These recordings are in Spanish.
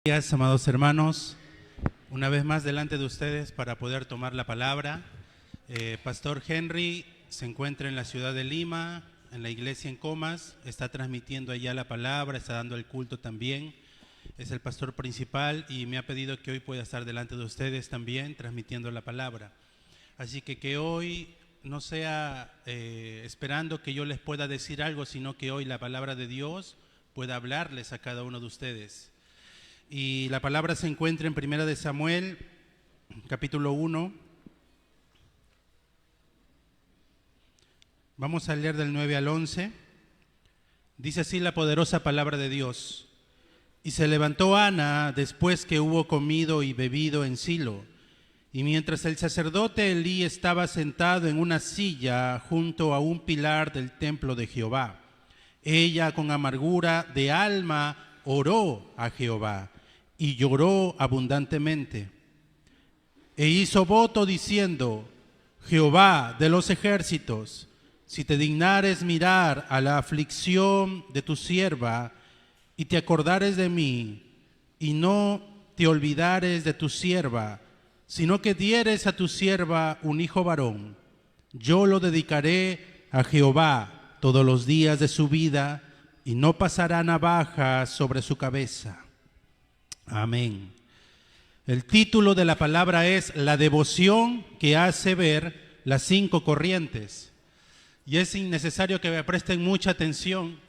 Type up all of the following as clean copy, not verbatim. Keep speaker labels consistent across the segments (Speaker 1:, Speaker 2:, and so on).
Speaker 1: Buenos días, amados hermanos, una vez más delante de ustedes para poder tomar la palabra. Pastor Henry se encuentra en la ciudad de Lima, en la iglesia en Comas, está transmitiendo allá la palabra, está dando el culto también, es el pastor principal y me ha pedido que hoy pueda estar delante de ustedes también transmitiendo la palabra. Así que hoy no sea esperando que yo les pueda decir algo, sino que hoy la palabra de Dios pueda hablarles a cada uno de ustedes. Y la palabra se encuentra en 1 de Samuel, capítulo 1. Vamos a leer del 9 al 11. Dice así la poderosa palabra de Dios. Y se levantó Ana después que hubo comido y bebido en Silo. Y mientras el sacerdote Elí estaba sentado en una silla junto a un pilar del templo de Jehová, ella con amargura de alma oró a Jehová y lloró abundantemente. E hizo voto diciendo: Jehová de los ejércitos, si te dignares mirar a la aflicción de tu sierva y te acordares de mí y no te olvidares de tu sierva, sino que dieres a tu sierva un hijo varón, yo lo dedicaré a Jehová todos los días de su vida y no pasará navaja sobre su cabeza. Amén. El título de la palabra es La devoción que hace ver las 5 corrientes. Y es innecesario que me presten mucha atención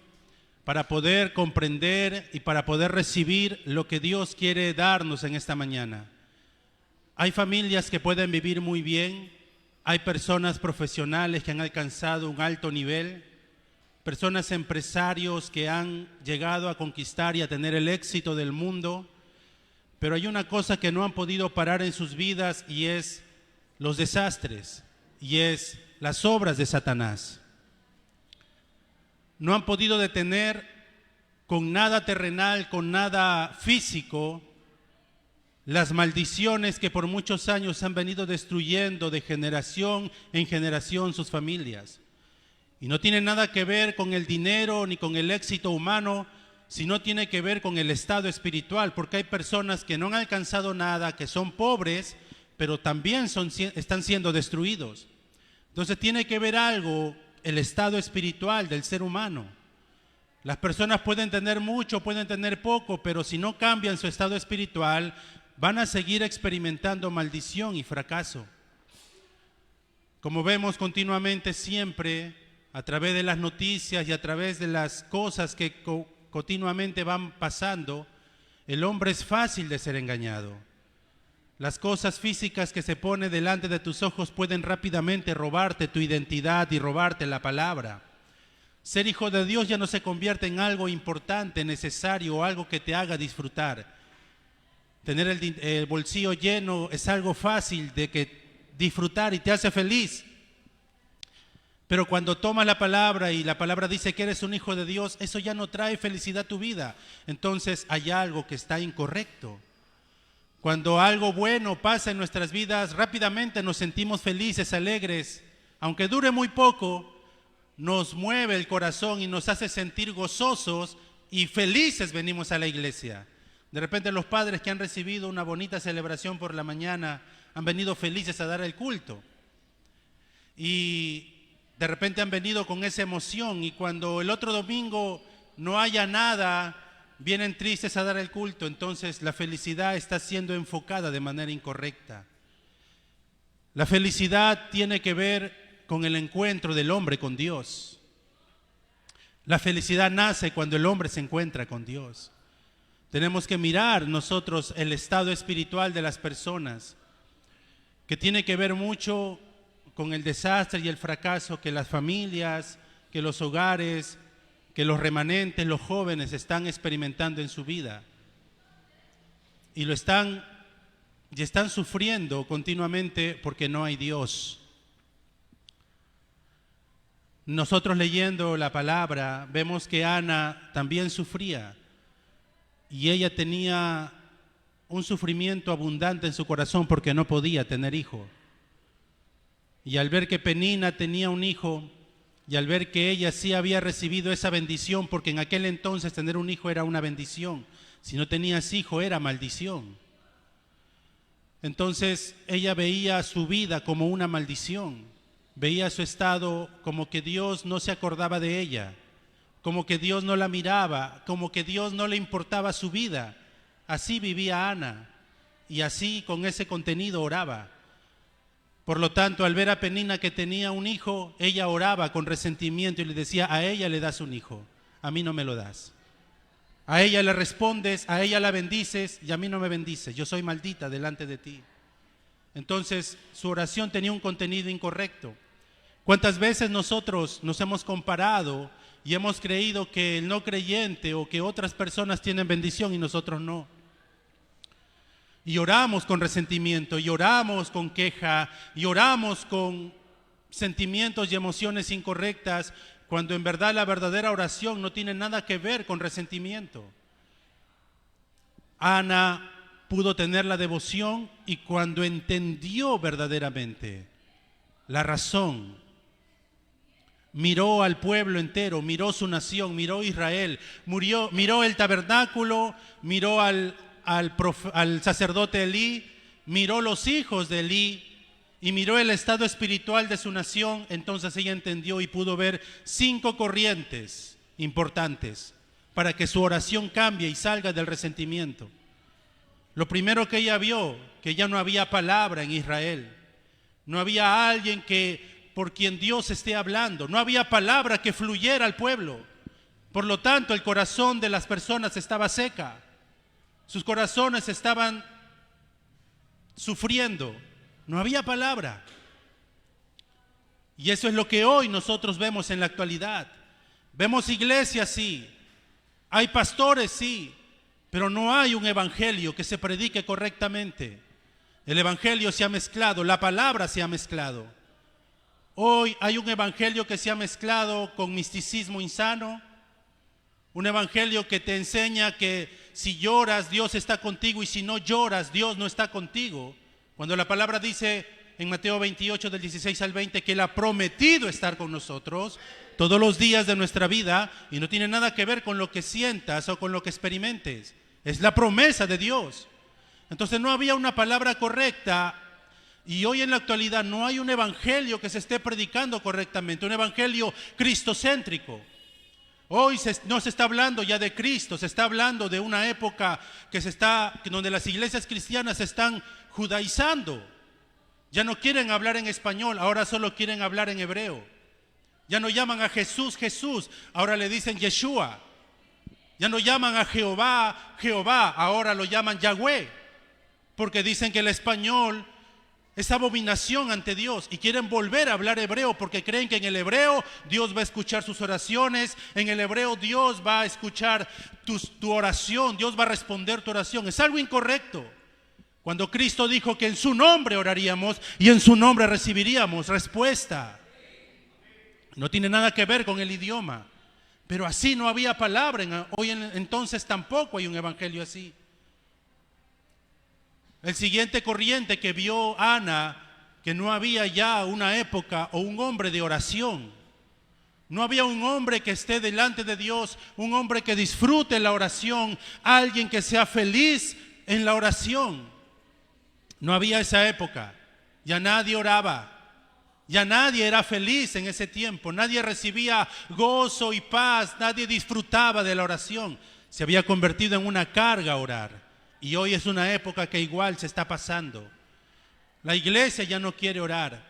Speaker 1: para poder comprender y para poder recibir lo que Dios quiere darnos en esta mañana. Hay familias que pueden vivir muy bien, hay personas profesionales que han alcanzado un alto nivel, personas empresarios que han llegado a conquistar y a tener el éxito del mundo, pero hay una cosa que no han podido parar en sus vidas y es los desastres, y es las obras de Satanás. No han podido detener con nada terrenal, con nada físico, las maldiciones que por muchos años han venido destruyendo de generación en generación sus familias. Y no tiene nada que ver con el dinero ni con el éxito humano, sino tiene que ver con el estado espiritual, porque hay personas que no han alcanzado nada, que son pobres, pero también están siendo destruidos. Entonces tiene que ver algo el estado espiritual del ser humano. Las personas pueden tener mucho, pueden tener poco, pero si no cambian su estado espiritual, van a seguir experimentando maldición y fracaso. Como vemos continuamente siempre, a través de las noticias y a través de las cosas que continuamente van pasando, el hombre es fácil de ser engañado. Las cosas físicas que se ponen delante de tus ojos pueden rápidamente robarte tu identidad y robarte la palabra. Ser hijo de Dios ya no se convierte en algo importante, necesario o algo que te haga disfrutar. Tener el bolsillo lleno es algo fácil de disfrutar y te hace feliz. Pero cuando tomas la palabra y la palabra dice que eres un hijo de Dios, eso ya no trae felicidad a tu vida. Entonces hay algo que está incorrecto. Cuando algo bueno pasa en nuestras vidas, rápidamente nos sentimos felices, alegres. Aunque dure muy poco, nos mueve el corazón y nos hace sentir gozosos y felices venimos a la iglesia. De repente los padres que han recibido una bonita celebración por la mañana han venido felices a dar el culto. Y de repente han venido con esa emoción y cuando el otro domingo no haya nada, vienen tristes a dar el culto. Entonces la felicidad está siendo enfocada de manera incorrecta. La felicidad tiene que ver con el encuentro del hombre con Dios. La felicidad nace cuando el hombre se encuentra con Dios. Tenemos que mirar nosotros el estado espiritual de las personas, que tiene que ver mucho con el desastre y el fracaso que las familias, que los hogares, que los remanentes, los jóvenes están experimentando en su vida. Y están sufriendo continuamente porque no hay Dios. Nosotros leyendo la palabra vemos que Ana también sufría y ella tenía un sufrimiento abundante en su corazón porque no podía tener hijo. Y al ver que Penina tenía un hijo, Y al ver que ella sí había recibido esa bendición, porque en aquel entonces tener un hijo era una bendición, si no tenías hijo era maldición. Entonces ella veía su vida como una maldición, veía su estado como que Dios no se acordaba de ella, como que Dios no la miraba, como que Dios no le importaba su vida. Así vivía Ana y así con ese contenido oraba. Por lo tanto, al ver a Penina que tenía un hijo, ella oraba con resentimiento y le decía: a ella le das un hijo, a mí no me lo das. A ella le respondes, a ella la bendices y a mí no me bendices. Yo soy maldita delante de ti. Entonces, su oración tenía un contenido incorrecto. ¿Cuántas veces nosotros nos hemos comparado y hemos creído que el no creyente o que otras personas tienen bendición y nosotros no? Y oramos con resentimiento, y oramos con queja, y oramos con sentimientos y emociones incorrectas, cuando en verdad la verdadera oración no tiene nada que ver con resentimiento. Ana pudo tener la devoción y cuando entendió verdaderamente la razón, miró al pueblo entero, miró su nación, miró Israel, miró el tabernáculo, miró al sacerdote Elí, miró los hijos de Elí y miró el estado espiritual de su nación. Entonces ella entendió y pudo ver 5 corrientes importantes para que su oración cambie y salga del resentimiento. Lo primero que ella vio, que ya no había palabra en Israel, no había alguien por quien Dios esté hablando, no había palabra que fluyera al pueblo. Por lo tanto, el corazón de las personas estaba seca, sus corazones estaban sufriendo, no había palabra. Y eso es lo que hoy nosotros vemos en la actualidad. Vemos iglesias, sí, hay pastores, sí, pero no hay un evangelio que se predique correctamente. El evangelio se ha mezclado, la palabra se ha mezclado. Hoy hay un evangelio que se ha mezclado con misticismo insano, un evangelio que te enseña que si lloras Dios está contigo y si no lloras Dios no está contigo. Cuando la palabra dice en Mateo 28 del 16 al 20 que Él ha prometido estar con nosotros todos los días de nuestra vida y no tiene nada que ver con lo que sientas o con lo que experimentes. Es la promesa de Dios. Entonces no había una palabra correcta y hoy en la actualidad no hay un evangelio que se esté predicando correctamente, un evangelio cristocéntrico. Hoy no se está hablando ya de Cristo, se está hablando de una época donde las iglesias cristianas se están judaizando. Ya no quieren hablar en español, ahora solo quieren hablar en hebreo. Ya no llaman a Jesús, Jesús, ahora le dicen Yeshua. Ya no llaman a Jehová, Jehová, ahora lo llaman Yahweh. Porque dicen que el español es abominación ante Dios y quieren volver a hablar hebreo porque creen que en el hebreo Dios va a escuchar sus oraciones, en el hebreo Dios va a escuchar tu oración, Dios va a responder tu oración. Es algo incorrecto. Cuando Cristo dijo que en su nombre oraríamos y en su nombre recibiríamos respuesta. No tiene nada que ver con el idioma, pero así no había palabra. Hoy entonces tampoco hay un evangelio así. El siguiente corriente que vio Ana, que no había ya una época o un hombre de oración. No había un hombre que esté delante de Dios, un hombre que disfrute la oración, alguien que sea feliz en la oración. No había esa época, ya nadie oraba, ya nadie era feliz en ese tiempo, nadie recibía gozo y paz, nadie disfrutaba de la oración. Se había convertido en una carga orar. Y hoy es una época que igual se está pasando. La iglesia ya no quiere orar.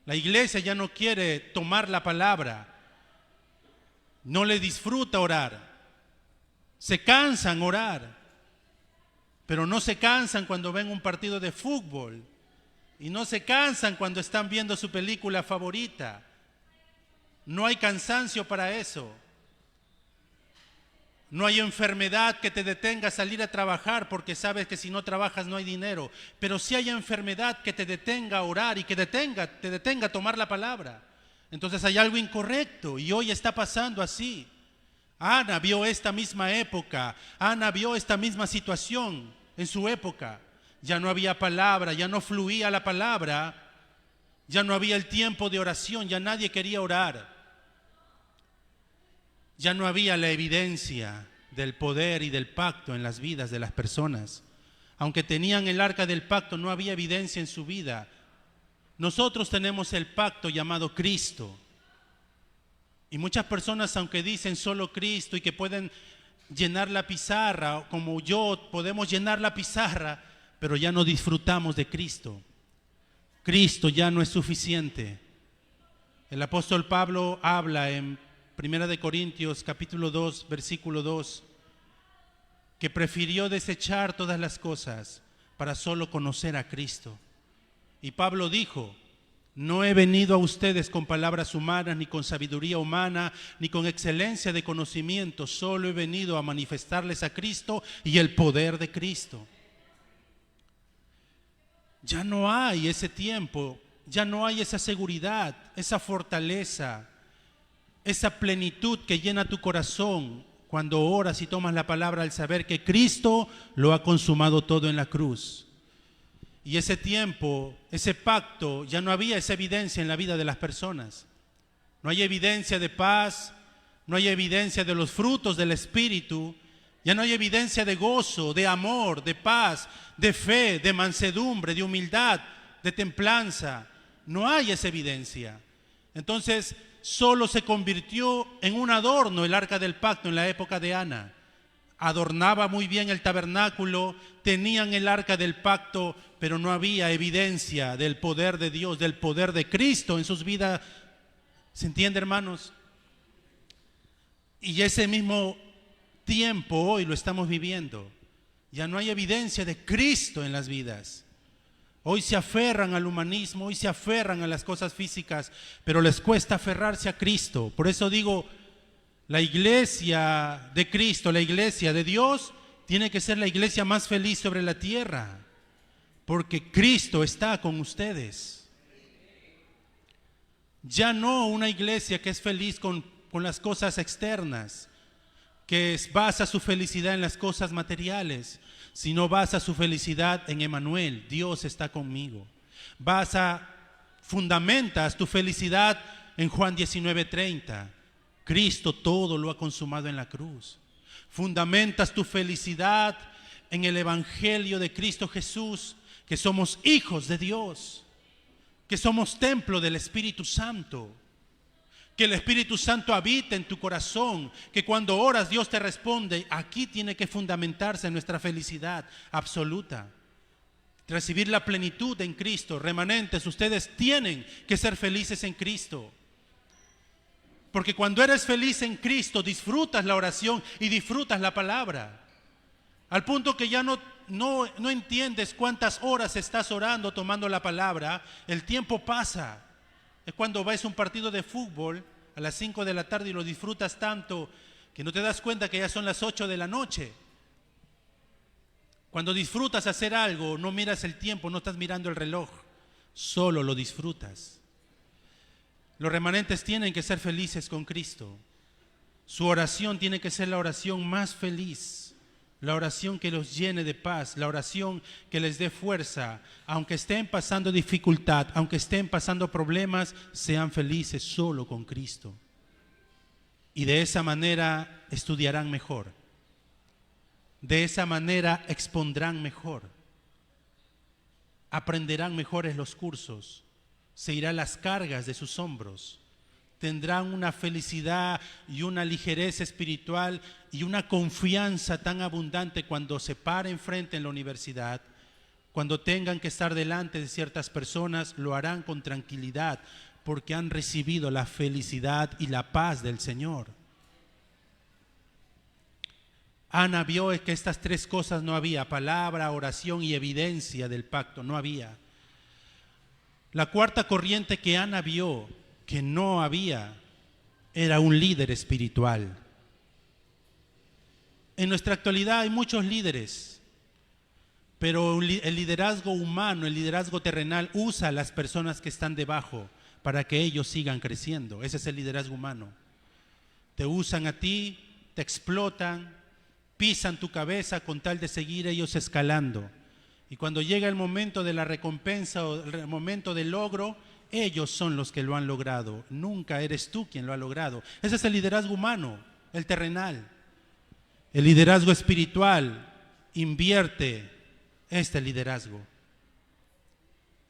Speaker 1: La iglesia ya no quiere tomar la palabra. No le disfruta orar. Se cansan orar. Pero no se cansan cuando ven un partido de fútbol. Y no se cansan cuando están viendo su película favorita. No hay cansancio para eso. No hay enfermedad que te detenga a salir a trabajar porque sabes que si no trabajas no hay dinero. Pero sí hay enfermedad que te detenga a orar y que te detenga a tomar la palabra. Entonces hay algo incorrecto y hoy está pasando así. Ana vio esta misma época, Ana vio esta misma situación en su época. Ya no había palabra, ya no fluía la palabra, ya no había el tiempo de oración, ya nadie quería orar. Ya no había la evidencia del poder y del pacto en las vidas de las personas. Aunque tenían el arca del pacto, no había evidencia en su vida. Nosotros tenemos el pacto llamado Cristo. Y muchas personas, aunque dicen solo Cristo y que pueden llenar la pizarra, como yo, podemos llenar la pizarra, pero ya no disfrutamos de Cristo. Cristo ya no es suficiente. El apóstol Pablo habla en 1 Corintios capítulo 2, versículo 2, que prefirió desechar todas las cosas para solo conocer a Cristo. Y Pablo dijo: no he venido a ustedes con palabras humanas, ni con sabiduría humana, ni con excelencia de conocimiento, solo he venido a manifestarles a Cristo y el poder de Cristo. Ya no hay ese tiempo, ya no hay esa seguridad, esa fortaleza, esa plenitud que llena tu corazón cuando oras y tomas la palabra al saber que Cristo lo ha consumado todo en la cruz. Y ese tiempo, ese pacto, ya no había esa evidencia en la vida de las personas. No hay evidencia de paz, no hay evidencia de los frutos del Espíritu, ya no hay evidencia de gozo, de amor, de paz, de fe, de mansedumbre, de humildad, de templanza. No hay esa evidencia. Entonces, solo se convirtió en un adorno el arca del pacto en la época de Ana. Adornaba muy bien el tabernáculo, tenían el arca del pacto, pero no había evidencia del poder de Dios, del poder de Cristo en sus vidas. ¿Se entiende, hermanos? Y ese mismo tiempo hoy lo estamos viviendo. Ya no hay evidencia de Cristo en las vidas. Hoy se aferran al humanismo, hoy se aferran a las cosas físicas, pero les cuesta aferrarse a Cristo. Por eso digo, la iglesia de Cristo, la iglesia de Dios, tiene que ser la iglesia más feliz sobre la tierra, porque Cristo está con ustedes. Ya no una iglesia que es feliz con las cosas externas, que basa su felicidad en las cosas materiales, sino basa su felicidad en Emmanuel, Dios está conmigo. Fundamentas tu felicidad en Juan 19:30. Cristo todo lo ha consumado en la cruz. Fundamentas tu felicidad en el Evangelio de Cristo Jesús, que somos hijos de Dios, que somos templo del Espíritu Santo, que el Espíritu Santo habita en tu corazón, que cuando oras Dios te responde. Aquí tiene que fundamentarse nuestra felicidad absoluta. Recibir la plenitud en Cristo. Remanentes, ustedes tienen que ser felices en Cristo. Porque cuando eres feliz en Cristo, disfrutas la oración y disfrutas la palabra. Al punto que ya no entiendes cuántas horas estás orando, tomando la palabra. El tiempo pasa. Es cuando ves un partido de fútbol a las 5 de la tarde y lo disfrutas tanto que no te das cuenta que ya son las 8 de la noche. Cuando disfrutas hacer algo, no miras el tiempo, no estás mirando el reloj, solo lo disfrutas. Los remanentes tienen que ser felices con Cristo. Su oración tiene que ser la oración más feliz, la oración que los llene de paz, la oración que les dé fuerza. Aunque estén pasando dificultad, aunque estén pasando problemas, sean felices solo con Cristo. Y de esa manera estudiarán mejor. De esa manera expondrán mejor. Aprenderán mejores los cursos. Se irán las cargas de sus hombros. Tendrán una felicidad y una ligereza espiritual y una confianza tan abundante cuando se paren frente en la universidad. Cuando tengan que estar delante de ciertas personas, lo harán con tranquilidad porque han recibido la felicidad y la paz del Señor. Ana vio que estas tres cosas no había: palabra, oración y evidencia del pacto, no había. La cuarta corriente que Ana vio que no había era un líder espiritual. En nuestra actualidad hay muchos líderes, pero el liderazgo humano, el liderazgo terrenal usa a las personas que están debajo para que ellos sigan creciendo. Ese es el liderazgo humano. Te usan a ti, te explotan, pisan tu cabeza con tal de seguir ellos escalando. Y cuando llega el momento de la recompensa o el momento del logro, ellos son los que lo han logrado. Nunca eres tú quien lo ha logrado. Ese es el liderazgo humano. el terrenal. El liderazgo espiritual invierte este liderazgo.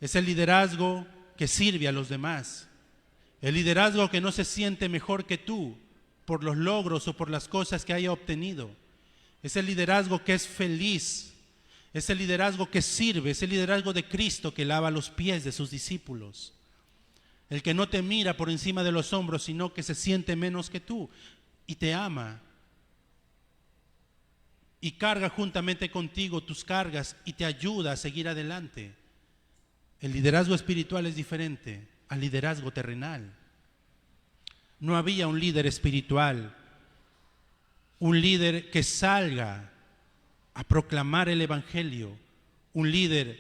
Speaker 1: Es el liderazgo que sirve a los demás. El liderazgo que no se siente mejor que tú por los logros o por las cosas que haya obtenido. Es el liderazgo que es feliz. Es el liderazgo que sirve. Es el liderazgo de Cristo que lava los pies de sus discípulos. El que no te mira por encima de los hombros, sino que se siente menos que tú y te ama. Y carga juntamente contigo tus cargas y te ayuda a seguir adelante. El liderazgo espiritual es diferente al liderazgo terrenal. No había un líder espiritual, un líder que salga a proclamar el evangelio, un líder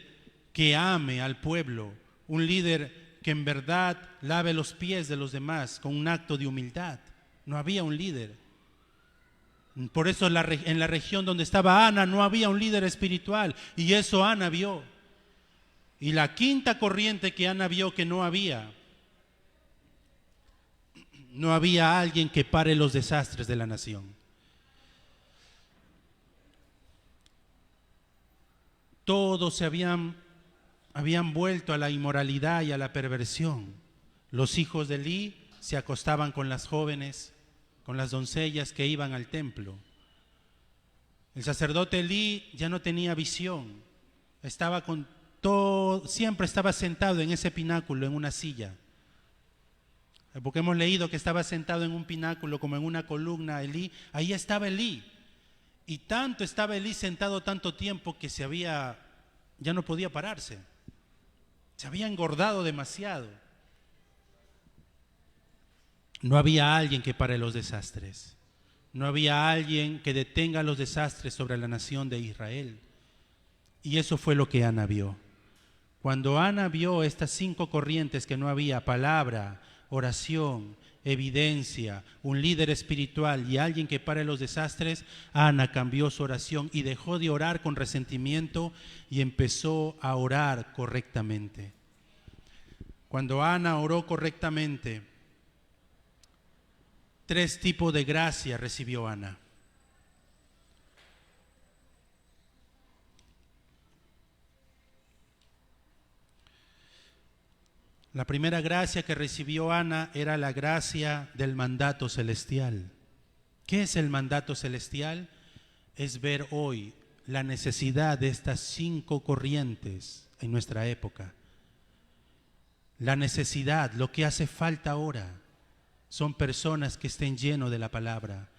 Speaker 1: que ame al pueblo, un líder que en verdad lave los pies de los demás con un acto de humildad. No había un líder. Por eso en la región donde estaba Ana no había un líder espiritual, y eso Ana vio. Y la quinta corriente que Ana vio que no había alguien que pare los desastres de la nación. Todos se habían vuelto a la inmoralidad y a la perversión. Los hijos de Elí se acostaban con las jóvenes, con las doncellas que iban al templo. El sacerdote Elí ya no tenía visión, siempre estaba sentado en ese pináculo, en una silla. Porque hemos leído que estaba sentado en un pináculo, como en una columna Elí. Ahí estaba Elí. Y tanto estaba Elí sentado tanto tiempo que ya no podía pararse. Se había engordado demasiado. No había alguien que pare los desastres. No había alguien que detenga los desastres sobre la nación de Israel. Y eso fue lo que Ana vio. Cuando Ana vio estas 5 corrientes, que no había palabra, oración, evidencia, un líder espiritual y alguien que pare los desastres, Ana cambió su oración y dejó de orar con resentimiento y empezó a orar correctamente. Cuando Ana oró correctamente, 3 tipos de gracia recibió Ana. La primera gracia que recibió Ana era la gracia del mandato celestial. ¿Qué es el mandato celestial? Es ver hoy la necesidad de estas 5 corrientes en nuestra época. La necesidad, lo que hace falta ahora, son personas que estén llenos de la palabra,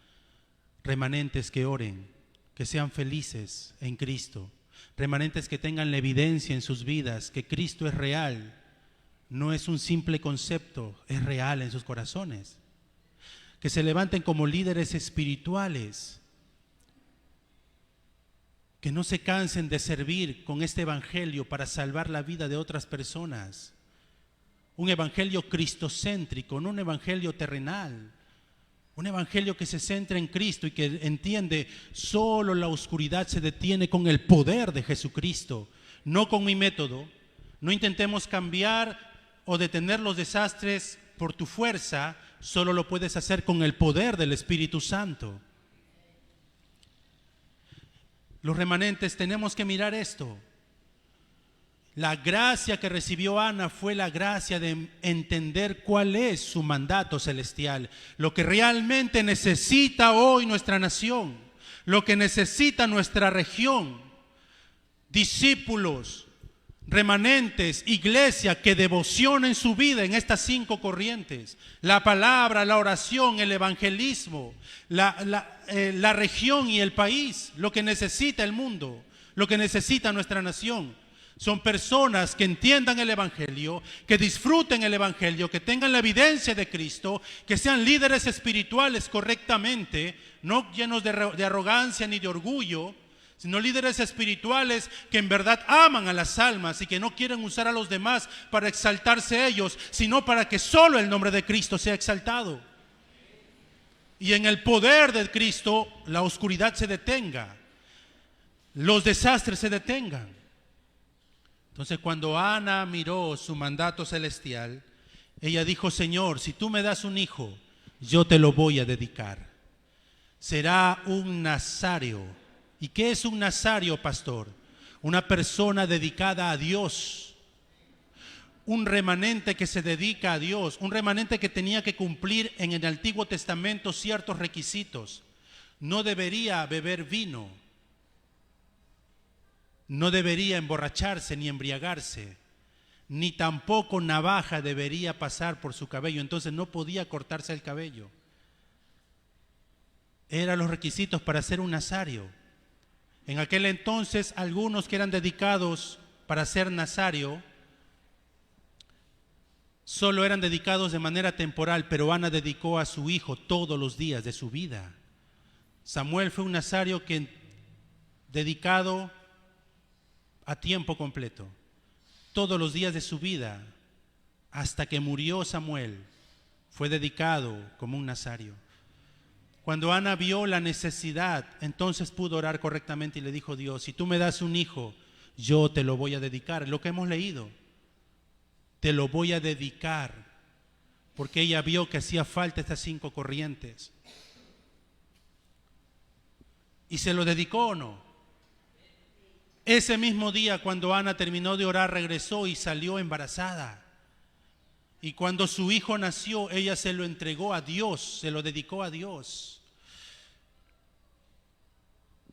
Speaker 1: remanentes que oren, que sean felices en Cristo, remanentes que tengan la evidencia en sus vidas que Cristo es real. No es un simple concepto, es real en sus corazones. Que se levanten como líderes espirituales, que no se cansen de servir con este evangelio para salvar la vida de otras personas. Un evangelio cristocéntrico, no un evangelio terrenal. Un evangelio que se centra en Cristo y que entiende solo la oscuridad se detiene con el poder de Jesucristo, no con mi método. No intentemos cambiar o detener los desastres por tu fuerza, solo lo puedes hacer con el poder del Espíritu Santo. Los remanentes tenemos que mirar esto. La gracia que recibió Ana fue la gracia de entender cuál es su mandato celestial, lo que realmente necesita hoy nuestra nación, lo que necesita nuestra región, discípulos, remanentes, iglesia que devocionen su vida en estas 5 corrientes: la palabra, la oración, el evangelismo, la región y el país. Lo que necesita el mundo, lo que necesita nuestra nación, son personas que entiendan el evangelio, que disfruten el evangelio, que tengan la evidencia de Cristo, que sean líderes espirituales correctamente, no llenos de arrogancia ni de orgullo, sino líderes espirituales que en verdad aman a las almas y que no quieren usar a los demás para exaltarse ellos, sino para que solo el nombre de Cristo sea exaltado. Y en el poder de Cristo la oscuridad se detenga, los desastres se detengan. Entonces, cuando Ana miró su mandato celestial, ella dijo: Señor, si tú me das un hijo, yo te lo voy a dedicar. será un nazario. ¿Y qué es un nazario, pastor? Una persona dedicada a Dios. Un remanente que se dedica a Dios. Un remanente que tenía que cumplir en el Antiguo Testamento ciertos requisitos. No debería beber vino. No debería emborracharse ni embriagarse. Ni tampoco navaja debería pasar por su cabello. Entonces no podía cortarse el cabello. Eran los requisitos para ser un nazario. En aquel entonces, algunos que eran dedicados para ser nazario, solo eran dedicados de manera temporal, pero Ana dedicó a su hijo todos los días de su vida. Samuel fue un nazario que dedicado a tiempo completo, todos los días de su vida, hasta que murió Samuel, fue dedicado como un nazario. Cuando Ana vio la necesidad, entonces pudo orar correctamente y le dijo: Dios, si tú me das un hijo, yo te lo voy a dedicar. Lo que hemos leído, te lo voy a dedicar, porque ella vio que hacía falta estas 5 corrientes. ¿Y se lo dedicó o no? Ese mismo día, cuando Ana terminó de orar, regresó y salió embarazada. Y cuando su hijo nació, ella se lo entregó a Dios, se lo dedicó a Dios.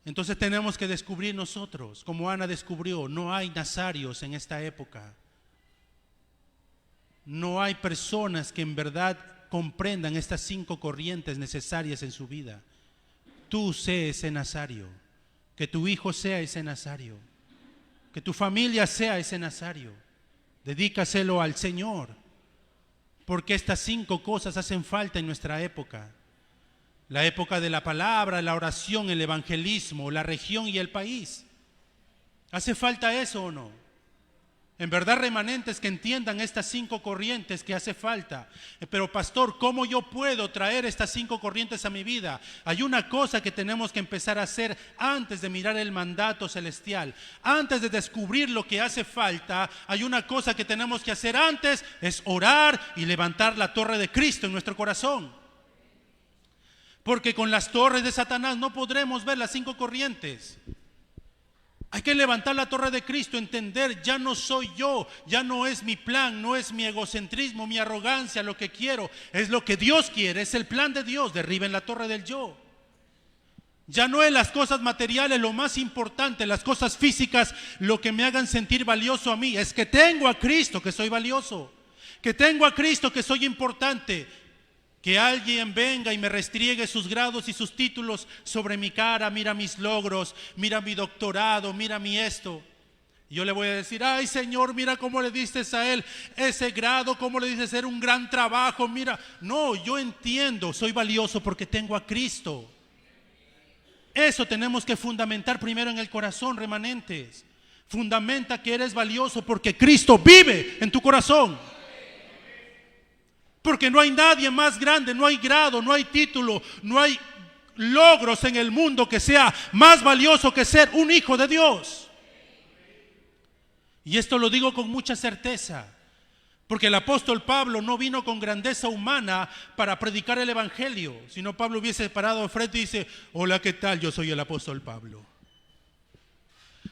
Speaker 1: Entonces tenemos que descubrir nosotros, como Ana descubrió, no hay nazarios en esta época. No hay personas que en verdad comprendan estas 5 corrientes necesarias en su vida. Tú sé ese nazario, que tu hijo sea ese nazario, que tu familia sea ese nazario. Dedícaselo al Señor. Porque estas 5 cosas hacen falta en nuestra época. La época de la palabra, la oración, el evangelismo, la región y el país. ¿Hace falta eso o no? En verdad, remanentes que entiendan estas 5 corrientes que hace falta. Pero pastor, ¿cómo yo puedo traer estas 5 corrientes a mi vida? Hay una cosa que tenemos que empezar a hacer antes de mirar el mandato celestial. Antes de descubrir lo que hace falta, hay una cosa que tenemos que hacer antes, es orar y levantar la torre de Cristo en nuestro corazón. Porque con las torres de Satanás no podremos ver las 5 corrientes. Hay que levantar la torre de Cristo, entender, ya no soy yo, ya no es mi plan, no es mi egocentrismo, mi arrogancia, lo que quiero, es lo que Dios quiere, es el plan de Dios. Derriben la torre del yo. Ya no es las cosas materiales lo más importante, las cosas físicas lo que me hagan sentir valioso a mí, es que tengo a Cristo, que soy valioso, que tengo a Cristo, que soy importante. Que alguien venga y me restriegue sus grados y sus títulos sobre mi cara, mira mis logros, mira mi doctorado, mira mi esto. Y yo le voy a decir: ay Señor, mira cómo le diste a él ese grado, cómo le diste hacer un gran trabajo, mira. No, yo entiendo, soy valioso porque tengo a Cristo. Eso tenemos que fundamentar primero en el corazón, remanentes. Fundamenta que eres valioso porque Cristo vive en tu corazón. Porque no hay nadie más grande, no hay grado, no hay título, no hay logros en el mundo que sea más valioso que ser un hijo de Dios. Y esto lo digo con mucha certeza, porque el apóstol Pablo no vino con grandeza humana para predicar el evangelio, sino Pablo hubiese parado enfrente y dice: hola, ¿qué tal? Yo soy el apóstol Pablo.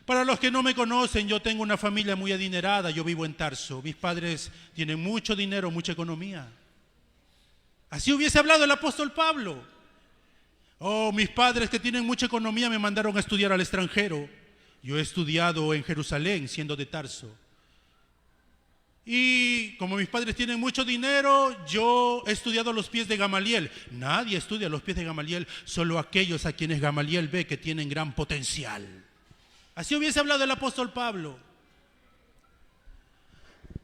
Speaker 1: Para los que no me conocen, yo tengo una familia muy adinerada, yo vivo en Tarso, mis padres tienen mucho dinero, mucha economía. Así hubiese hablado el apóstol Pablo. Oh, mis padres que tienen mucha economía me mandaron a estudiar al extranjero. Yo he estudiado en Jerusalén, siendo de Tarso. Y como mis padres tienen mucho dinero, yo he estudiado a los pies de Gamaliel. Nadie estudia a los pies de Gamaliel, solo aquellos a quienes Gamaliel ve que tienen gran potencial. Así hubiese hablado el apóstol Pablo.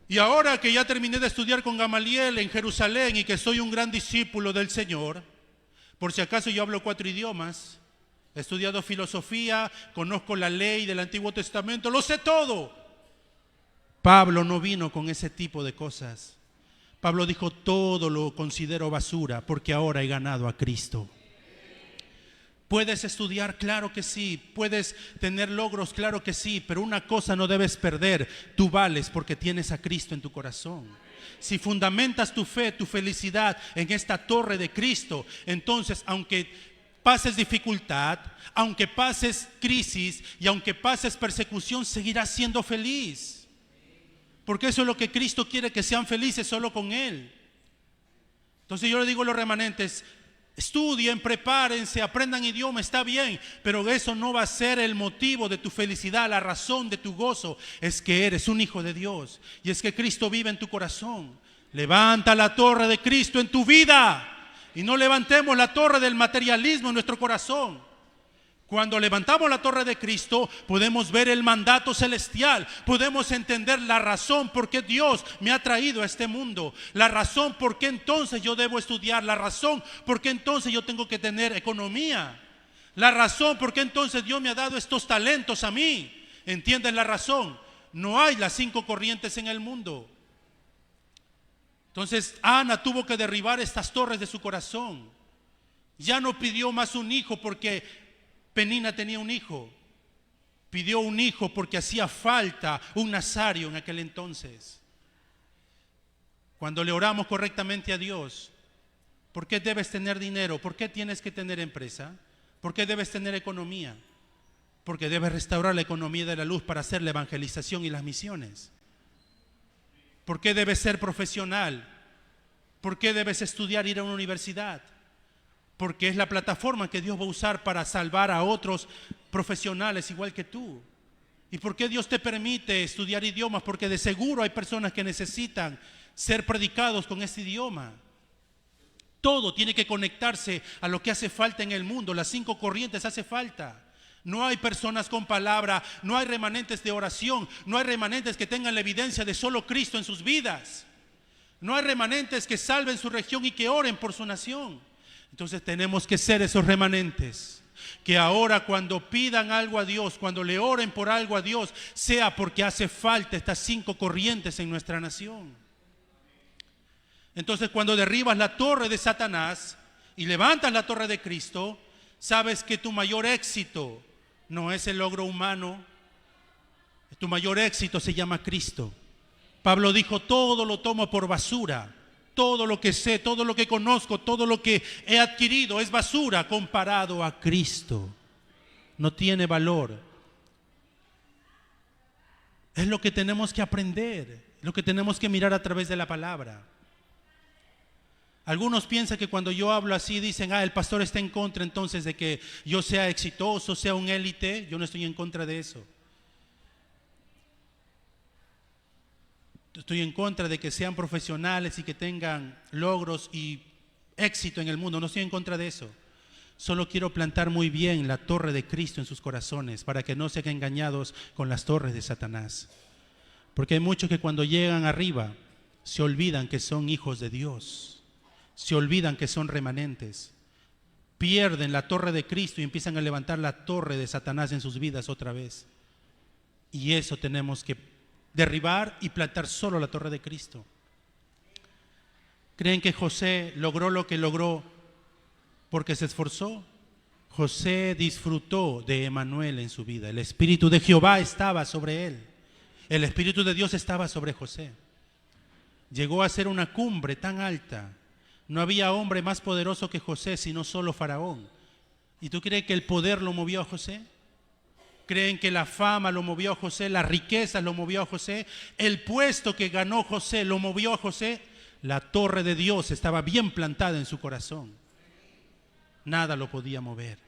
Speaker 1: Y ahora que ya terminé de estudiar con Gamaliel en Jerusalén y que soy un gran discípulo del Señor, por si acaso yo hablo 4 idiomas, he estudiado filosofía, conozco la ley del Antiguo Testamento, lo sé todo. Pablo no vino con ese tipo de cosas. Pablo dijo: todo lo considero basura porque ahora he ganado a Cristo. ¿Puedes estudiar? Claro que sí. ¿Puedes tener logros? Claro que sí. Pero una cosa no debes perder: tú vales porque tienes a Cristo en tu corazón. Si fundamentas tu fe, tu felicidad en esta torre de Cristo, entonces aunque pases dificultad, aunque pases crisis y aunque pases persecución, seguirás siendo feliz. Porque eso es lo que Cristo quiere, que sean felices solo con Él. Entonces yo le digo a los remanentes, estudien, prepárense, aprendan idioma, está bien, pero eso no va a ser el motivo de tu felicidad. La razón de tu gozo es que eres un hijo de Dios y es que Cristo vive en tu corazón. Levanta la torre de Cristo en tu vida y no levantemos la torre del materialismo en nuestro corazón. Cuando levantamos la torre de Cristo, podemos ver el mandato celestial, podemos entender la razón por qué Dios me ha traído a este mundo, la razón por qué entonces yo debo estudiar, la razón por qué entonces yo tengo que tener economía, la razón por qué entonces Dios me ha dado estos talentos a mí. ¿Entienden la razón? No hay las 5 corrientes en el mundo. Entonces Ana tuvo que derribar estas torres de su corazón. Ya no pidió más un hijo porque Penina tenía un hijo. Pidió un hijo porque hacía falta un nazario en aquel entonces. Cuando le oramos correctamente a Dios, ¿por qué debes tener dinero? ¿Por qué tienes que tener empresa? ¿Por qué debes tener economía? Porque debes restaurar la economía de la luz para hacer la evangelización y las misiones. ¿Por qué debes ser profesional? ¿Por qué debes estudiar, ir a una universidad? Porque es la plataforma que Dios va a usar para salvar a otros profesionales igual que tú. ¿Y por qué Dios te permite estudiar idiomas? Porque de seguro hay personas que necesitan ser predicados con este idioma. Todo tiene que conectarse a lo que hace falta en el mundo. Las 5 corrientes hace falta. No hay personas con palabra, no hay remanentes de oración, no hay remanentes que tengan la evidencia de solo Cristo en sus vidas. No hay remanentes que salven su región y que oren por su nación. Entonces tenemos que ser esos remanentes que ahora cuando pidan algo a Dios, cuando le oren por algo a Dios, sea porque hace falta estas 5 corrientes en nuestra nación. Entonces cuando derribas la torre de Satanás y levantas la torre de Cristo, sabes que tu mayor éxito no es el logro humano, tu mayor éxito se llama Cristo. Pablo dijo, todo lo tomo por basura. Todo lo que sé, todo lo que conozco, todo lo que he adquirido es basura comparado a Cristo. No tiene valor. Es lo que tenemos que aprender, lo que tenemos que mirar a través de la palabra. Algunos piensan que cuando yo hablo así dicen, el pastor está en contra entonces de que yo sea exitoso, sea un élite. Yo no estoy en contra de eso. Estoy en contra de que sean profesionales y que tengan logros y éxito en el mundo. No estoy en contra de eso. Solo quiero plantar muy bien la torre de Cristo en sus corazones para que no sean engañados con las torres de Satanás. Porque hay muchos que cuando llegan arriba se olvidan que son hijos de Dios. Se olvidan que son remanentes. Pierden la torre de Cristo y empiezan a levantar la torre de Satanás en sus vidas otra vez. Y eso tenemos que derribar y plantar solo la torre de Cristo. ¿Creen que José logró lo que logró porque se esforzó? José disfrutó de Emanuel en su vida. El Espíritu de Jehová estaba sobre él. El Espíritu de Dios estaba sobre José. Llegó a ser una cumbre tan alta. No había hombre más poderoso que José, sino solo Faraón. ¿Y tú crees que el poder lo movió a José? ¿Creen que la fama lo movió a José? ¿La riqueza lo movió a José? ¿El puesto que ganó José lo movió a José? La torre de Dios estaba bien plantada en su corazón. Nada lo podía mover.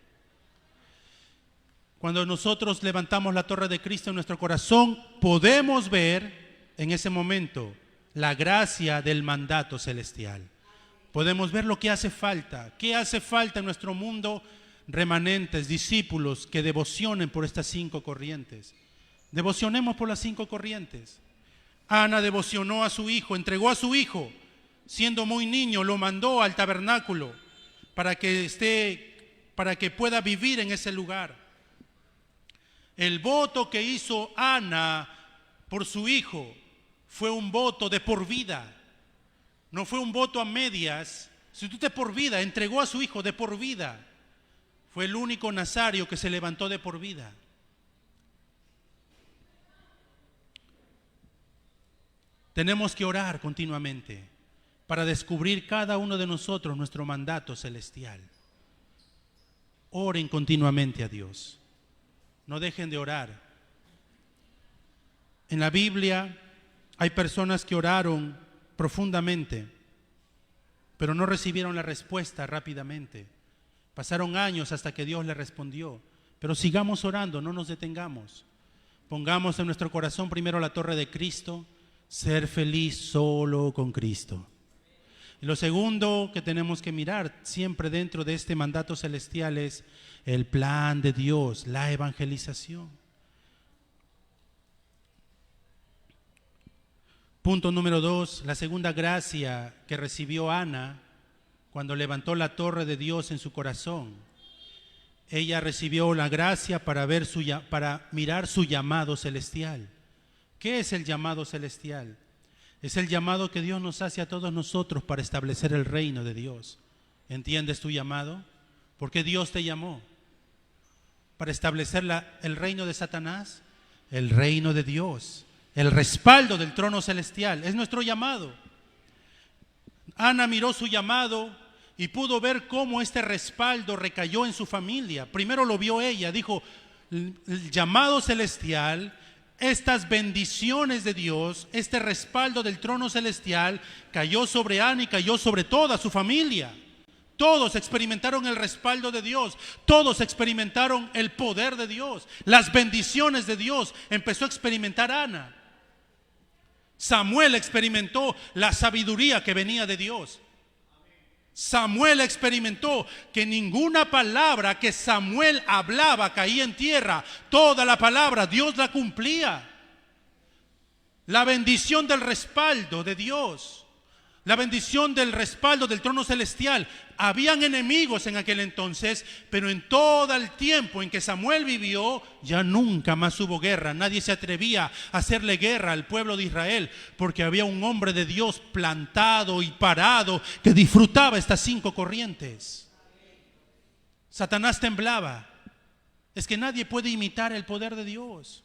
Speaker 1: Cuando nosotros levantamos la torre de Cristo en nuestro corazón, podemos ver en ese momento la gracia del mandato celestial. Podemos ver lo que hace falta. ¿Qué hace falta en nuestro mundo? Remanentes, discípulos que devocionen por estas 5 corrientes. Devocionemos por las 5 corrientes. Ana devocionó a su hijo, entregó a su hijo, siendo muy niño, lo mandó al tabernáculo para que pueda vivir en ese lugar. El voto que hizo Ana por su hijo fue un voto de por vida. No fue un voto a medias. Si tú de por vida, entregó a su hijo de por vida. Fue el único nazario que se levantó de por vida. Tenemos que orar continuamente para descubrir cada uno de nosotros nuestro mandato celestial. Oren continuamente a Dios. No dejen de orar. En la Biblia hay personas que oraron profundamente, pero no recibieron la respuesta rápidamente. Pasaron años hasta que Dios les respondió. Pero sigamos orando, no nos detengamos. Pongamos en nuestro corazón primero la torre de Cristo, ser feliz solo con Cristo. Y lo segundo que tenemos que mirar siempre dentro de este mandato celestial es el plan de Dios, la evangelización. Punto número 2, la segunda gracia que recibió Ana cuando levantó la torre de Dios en su corazón. Ella recibió la gracia para mirar su llamado celestial. ¿Qué es el llamado celestial? Es el llamado que Dios nos hace a todos nosotros para establecer el reino de Dios. ¿Entiendes tu llamado? ¿Por qué Dios te llamó? ¿Para establecer el reino de Satanás? El reino de Dios, el respaldo del trono celestial, es nuestro llamado. Ana miró su llamado y pudo ver cómo este respaldo recayó en su familia. Primero lo vio ella, dijo, el llamado celestial, estas bendiciones de Dios, este respaldo del trono celestial cayó sobre Ana y cayó sobre toda su familia. Todos experimentaron el respaldo de Dios, todos experimentaron el poder de Dios, las bendiciones de Dios. Empezó a experimentar Ana. Samuel experimentó la sabiduría que venía de Dios. Samuel experimentó que ninguna palabra que Samuel hablaba caía en tierra. Toda la palabra Dios la cumplía. La bendición del respaldo de Dios, la bendición del respaldo del trono celestial. Habían enemigos en aquel entonces, pero en todo el tiempo en que Samuel vivió, ya nunca más hubo guerra. Nadie se atrevía a hacerle guerra al pueblo de Israel, porque había un hombre de Dios plantado y parado que disfrutaba estas 5 corrientes. Satanás temblaba. Es que nadie puede imitar el poder de Dios.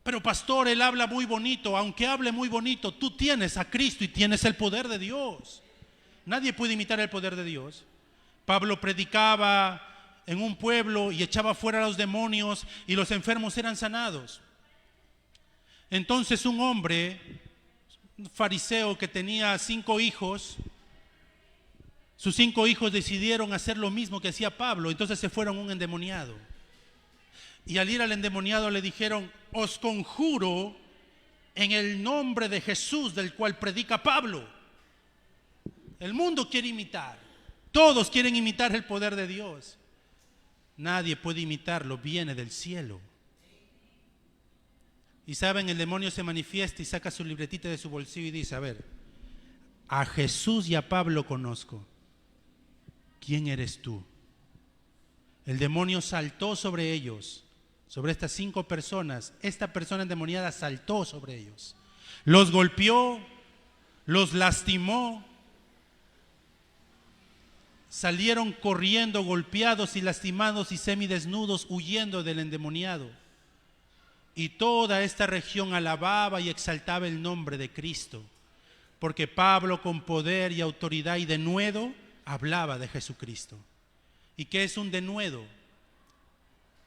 Speaker 1: Pero pastor, él habla muy bonito. Aunque hable muy bonito, tú tienes a Cristo y tienes el poder de Dios. Nadie puede imitar el poder de Dios. Pablo predicaba en un pueblo y echaba fuera a los demonios y los enfermos eran sanados. Entonces un hombre, un fariseo que tenía 5 hijos, sus 5 hijos decidieron hacer lo mismo que hacía Pablo. Entonces se fueron a un endemoniado. Y al ir al endemoniado le dijeron, os conjuro en el nombre de Jesús del cual predica Pablo. El mundo quiere imitar. Todos quieren imitar el poder de Dios. Nadie puede imitarlo, viene del cielo. Y saben, el demonio se manifiesta y saca su libretita de su bolsillo y dice, a ver, a Jesús y a Pablo conozco. ¿Quién eres tú? El demonio saltó sobre ellos, sobre estas 5 personas. Esta persona endemoniada saltó sobre ellos. Los golpeó, los lastimó. Salieron corriendo, golpeados y lastimados y semidesnudos, huyendo del endemoniado. Y toda esta región alababa y exaltaba el nombre de Cristo, porque Pablo con poder y autoridad y denuedo hablaba de Jesucristo. ¿Y qué es un denuedo?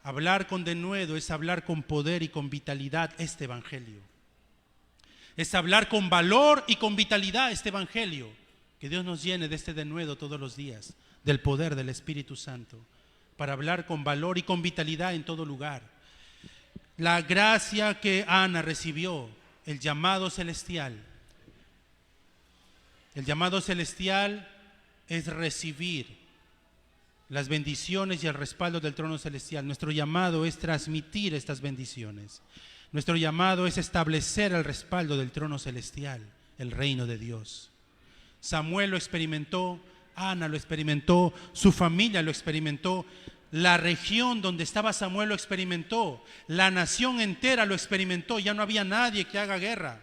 Speaker 1: Hablar con denuedo es hablar con poder y con vitalidad este evangelio. Es hablar con valor y con vitalidad este evangelio. Que Dios nos llene de este denuedo todos los días, del poder del Espíritu Santo, para hablar con valor y con vitalidad en todo lugar. La gracia que Ana recibió, el llamado celestial. El llamado celestial es recibir las bendiciones y el respaldo del trono celestial. Nuestro llamado es transmitir estas bendiciones. Nuestro llamado es establecer el respaldo del trono celestial, el reino de Dios. Samuel lo experimentó, Ana lo experimentó, su familia lo experimentó, la región donde estaba Samuel lo experimentó, la nación entera lo experimentó. Ya no había nadie que haga guerra,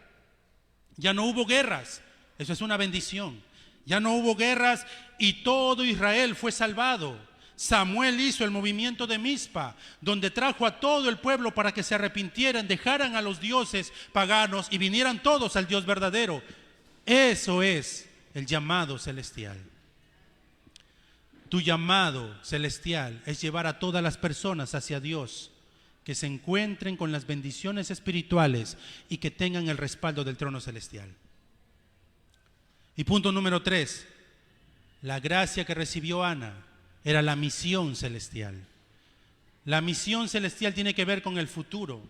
Speaker 1: ya no hubo guerras. Eso es una bendición. Ya no hubo guerras y todo Israel fue salvado. Samuel hizo el movimiento de Mizpa, donde trajo a todo el pueblo para que se arrepintieran, dejaran a los dioses paganos y vinieran todos al Dios verdadero. Eso es el llamado celestial. Tu llamado celestial es llevar a todas las personas hacia Dios, que se encuentren con las bendiciones espirituales y que tengan el respaldo del trono celestial. Y punto número 3, la gracia que recibió Ana era la misión celestial. La misión celestial tiene que ver con el futuro.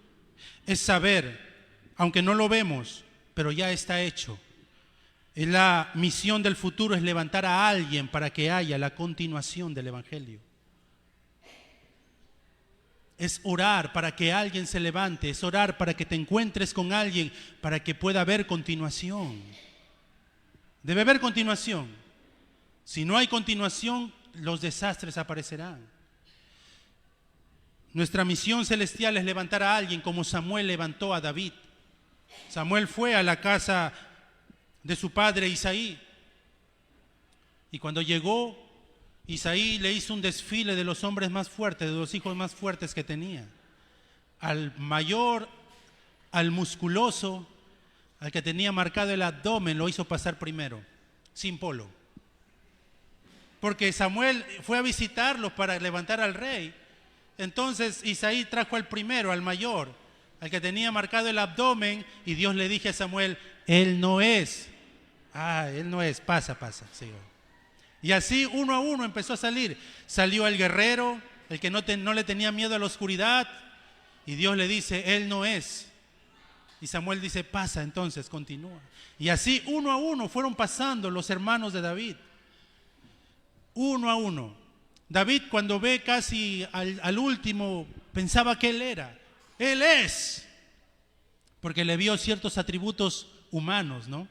Speaker 1: Es saber, aunque no lo vemos, pero ya está hecho. La misión del futuro es levantar a alguien para que haya la continuación del Evangelio. Es orar para que alguien se levante, es orar para que te encuentres con alguien, para que pueda haber continuación. Debe haber continuación. Si no hay continuación, los desastres aparecerán. Nuestra misión celestial es levantar a alguien como Samuel levantó a David. Samuel fue a la casa de su padre Isaí, y cuando llegó, Isaí le hizo un desfile de los hombres más fuertes, de los hijos más fuertes que tenía. Al mayor, al musculoso, al que tenía marcado el abdomen, lo hizo pasar primero, sin polo. Porque Samuel fue a visitarlos para levantar al rey. Entonces Isaí trajo al primero, al mayor, al que tenía marcado el abdomen, y Dios le dijo a Samuel: él no es. Él no es, pasa, Señor. Y así uno a uno empezó a salir. Salió el guerrero, el que no le tenía miedo a la oscuridad, y Dios le dice: él no es. Y Samuel dice: pasa, entonces continúa. Y así uno a uno fueron pasando los hermanos de David. Uno a uno. David, cuando ve casi al último, pensaba que él era. Él es. Porque le vio ciertos atributos humanos, ¿no?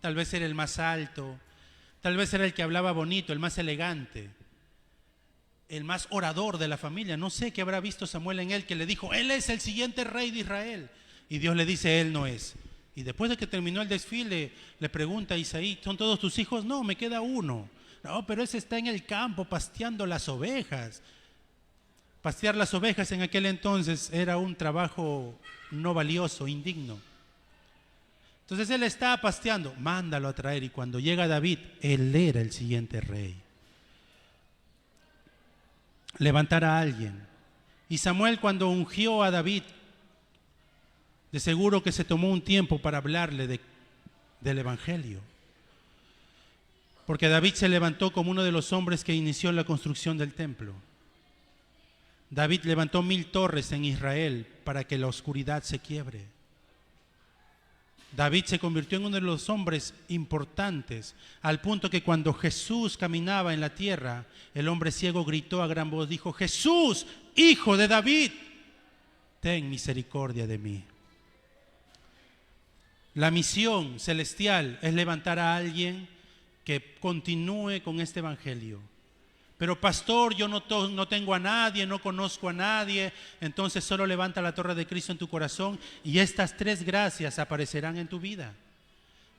Speaker 1: Tal vez era el más alto, tal vez era el que hablaba bonito, el más elegante, el más orador de la familia. No sé qué habrá visto Samuel en él, que le dijo: él es el siguiente rey de Israel. Y Dios le dice: él no es. Y después de que terminó el desfile, le pregunta a Isaí: ¿son todos tus hijos? No, me queda uno. No, pero ese está en el campo pasteando las ovejas. Pastear las ovejas en aquel entonces era un trabajo no valioso, indigno. Entonces él está pasteando, mándalo a traer. Y cuando llega David, él era el siguiente rey. Levantar a alguien. Y Samuel, cuando ungió a David, de seguro que se tomó un tiempo para hablarle del Evangelio. Porque David se levantó como uno de los hombres que inició la construcción del templo. David levantó 1000 torres en Israel para que la oscuridad se quiebre. David se convirtió en uno de los hombres importantes, al punto que cuando Jesús caminaba en la tierra, el hombre ciego gritó a gran voz, dijo: Jesús, hijo de David, ten misericordia de mí. La misión celestial es levantar a alguien que continúe con este evangelio. Pero pastor, yo no tengo a nadie, no conozco a nadie. Entonces solo levanta la torre de Cristo en tu corazón y estas 3 gracias aparecerán en tu vida.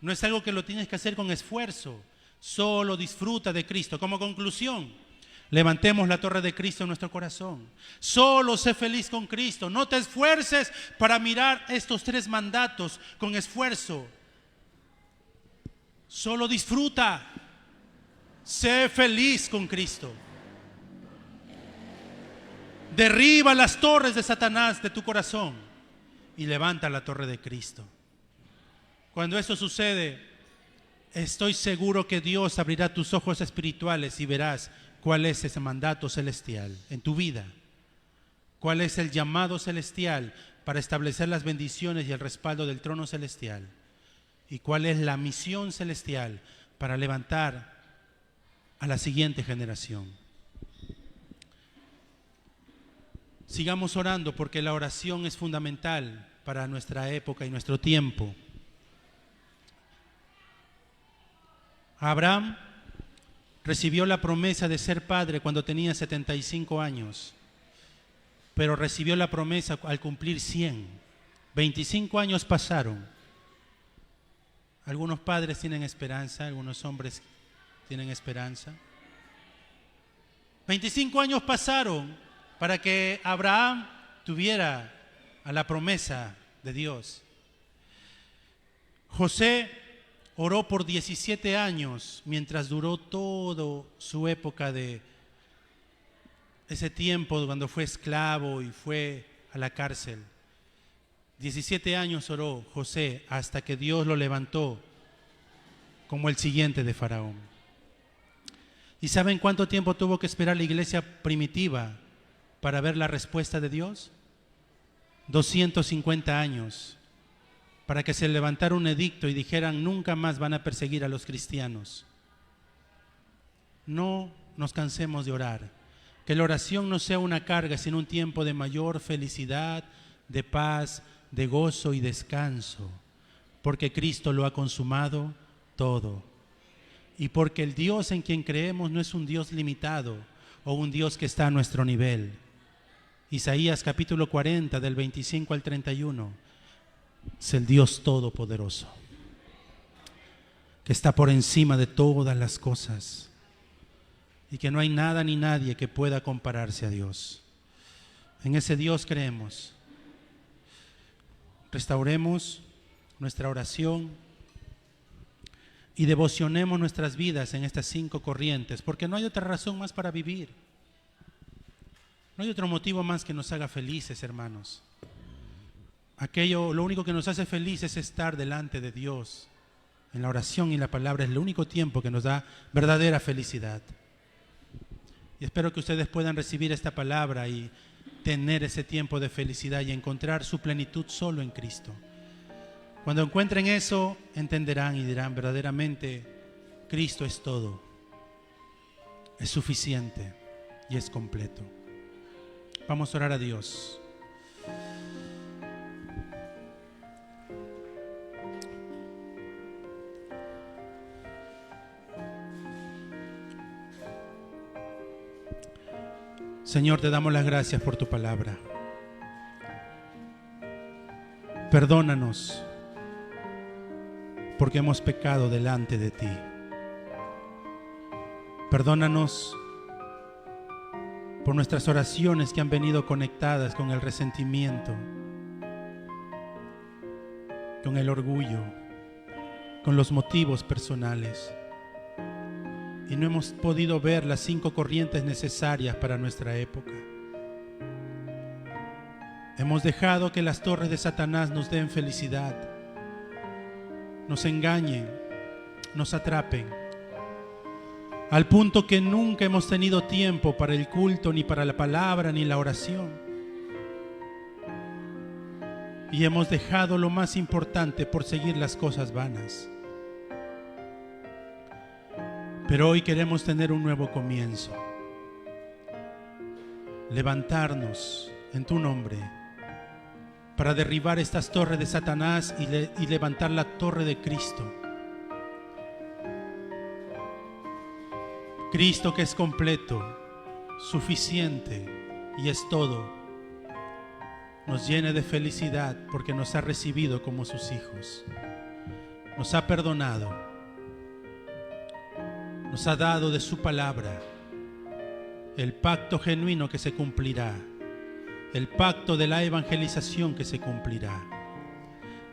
Speaker 1: No es algo que lo tienes que hacer con esfuerzo. Solo disfruta de Cristo. Como conclusión, levantemos la torre de Cristo en nuestro corazón. Solo sé feliz con Cristo. No te esfuerces para mirar estos 3 mandatos con esfuerzo. Solo disfruta. Sé feliz con Cristo. Derriba las torres de Satanás de tu corazón y levanta la torre de Cristo. Cuando eso sucede, estoy seguro que Dios abrirá tus ojos espirituales y verás cuál es ese mandato celestial en tu vida. Cuál es el llamado celestial para establecer las bendiciones y el respaldo del trono celestial. Y cuál es la misión celestial para levantar a la siguiente generación. Sigamos orando, porque la oración es fundamental para nuestra época y nuestro tiempo. Abraham recibió la promesa de ser padre cuando tenía 75 años, pero recibió la promesa al cumplir 100. 25 años pasaron. Algunos padres tienen esperanza, algunos hombres tienen esperanza. 25 años pasaron para que Abraham tuviera a la promesa de Dios. José oró por 17 años mientras duró toda su época de ese tiempo cuando fue esclavo y fue a la cárcel. 17 años oró José hasta que Dios lo levantó como el siguiente de Faraón. ¿Y saben cuánto tiempo tuvo que esperar la iglesia primitiva para ver la respuesta de Dios? 250 años, para que se levantara un edicto y dijeran: nunca más van a perseguir a los cristianos. No nos cansemos de orar. Que la oración no sea una carga, sino un tiempo de mayor felicidad, de paz, de gozo y descanso, porque Cristo lo ha consumado todo. Y porque el Dios en quien creemos no es un Dios limitado o un Dios que está a nuestro nivel. Isaías capítulo 40, del 25 al 31, es el Dios todopoderoso, que está por encima de todas las cosas y que no hay nada ni nadie que pueda compararse a Dios. En ese Dios creemos. Restauremos nuestra oración y devocionemos nuestras vidas en estas 5 corrientes, porque no hay otra razón más para vivir. No hay otro motivo más que nos haga felices, hermanos. Lo único que nos hace felices es estar delante de Dios. En la oración y la palabra es el único tiempo que nos da verdadera felicidad. Y espero que ustedes puedan recibir esta palabra y tener ese tiempo de felicidad y encontrar su plenitud solo en Cristo. Cuando encuentren eso, entenderán y dirán: verdaderamente Cristo es todo, es suficiente y es completo. Vamos a orar a Dios. Señor, te damos las gracias por tu palabra. Perdónanos porque hemos pecado delante de ti. Perdónanos por nuestras oraciones que han venido conectadas con el resentimiento, con el orgullo, con los motivos personales. Y no hemos podido ver las 5 corrientes necesarias para nuestra época. Hemos dejado que las torres de Satanás nos den felicidad, nos engañen, nos atrapen, al punto que nunca hemos tenido tiempo para el culto, ni para la palabra, ni la oración. Y hemos dejado lo más importante por seguir las cosas vanas. Pero hoy queremos tener un nuevo comienzo. Levantarnos en tu nombre para derribar estas torres de Satanás y levantar la torre de Cristo. Cristo, que es completo, suficiente y es todo, nos llene de felicidad porque nos ha recibido como sus hijos. Nos ha perdonado. Nos ha dado de su palabra el pacto genuino que se cumplirá, el pacto de la evangelización que se cumplirá.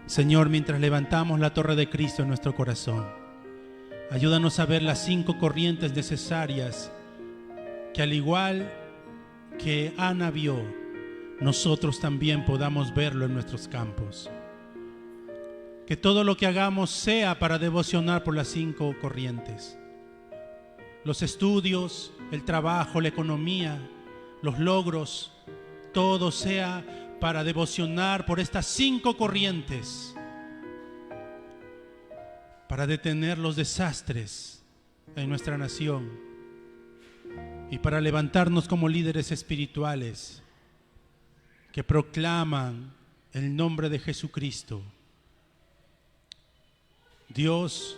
Speaker 1: Señor, mientras levantamos la torre de Cristo en nuestro corazón, ayúdanos a ver las 5 corrientes necesarias que, al igual que Ana vio, nosotros también podamos verlo en nuestros campos. Que todo lo que hagamos sea para devocionar por las 5 corrientes. Los estudios, el trabajo, la economía, los logros, todo sea para devocionar por estas 5 corrientes, para detener los desastres en nuestra nación y para levantarnos como líderes espirituales que proclaman el nombre de Jesucristo. Dios,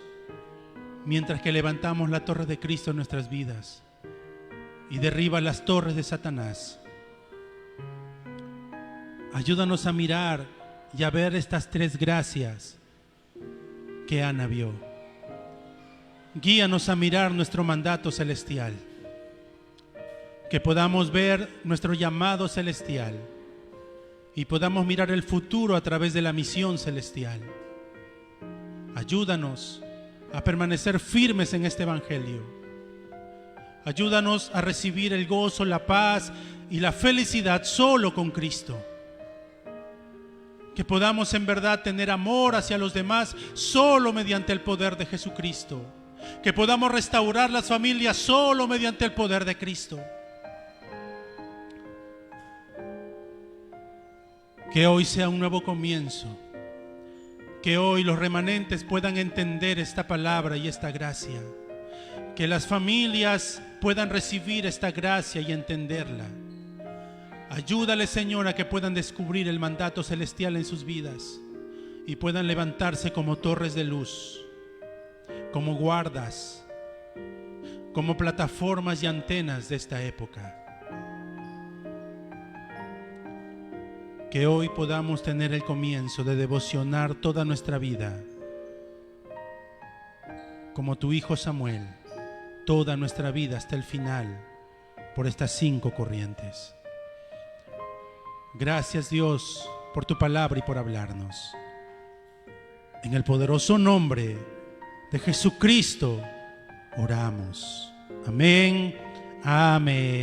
Speaker 1: mientras que levantamos la torre de Cristo en nuestras vidas y derriba las torres de Satanás, ayúdanos a mirar y a ver estas 3 gracias que Ana vio. Guíanos a mirar nuestro mandato celestial, que podamos ver nuestro llamado celestial y podamos mirar el futuro a través de la misión celestial. Ayúdanos a permanecer firmes en este evangelio. Ayúdanos a recibir el gozo, la paz y la felicidad solo con Cristo. Que podamos en verdad tener amor hacia los demás solo mediante el poder de Jesucristo. Que podamos restaurar las familias solo mediante el poder de Cristo. Que hoy sea un nuevo comienzo. Que hoy los remanentes puedan entender esta palabra y esta gracia. Que las familias puedan recibir esta gracia y entenderla. Ayúdale, Señor, a que puedan descubrir el mandato celestial en sus vidas y puedan levantarse como torres de luz, como guardas, como plataformas y antenas de esta época. Que hoy podamos tener el comienzo de devocionar toda nuestra vida, como tu hijo Samuel, toda nuestra vida hasta el final, por estas 5 corrientes. Gracias, Dios, por tu palabra y por hablarnos. En el poderoso nombre de Jesucristo oramos. Amén. Amén.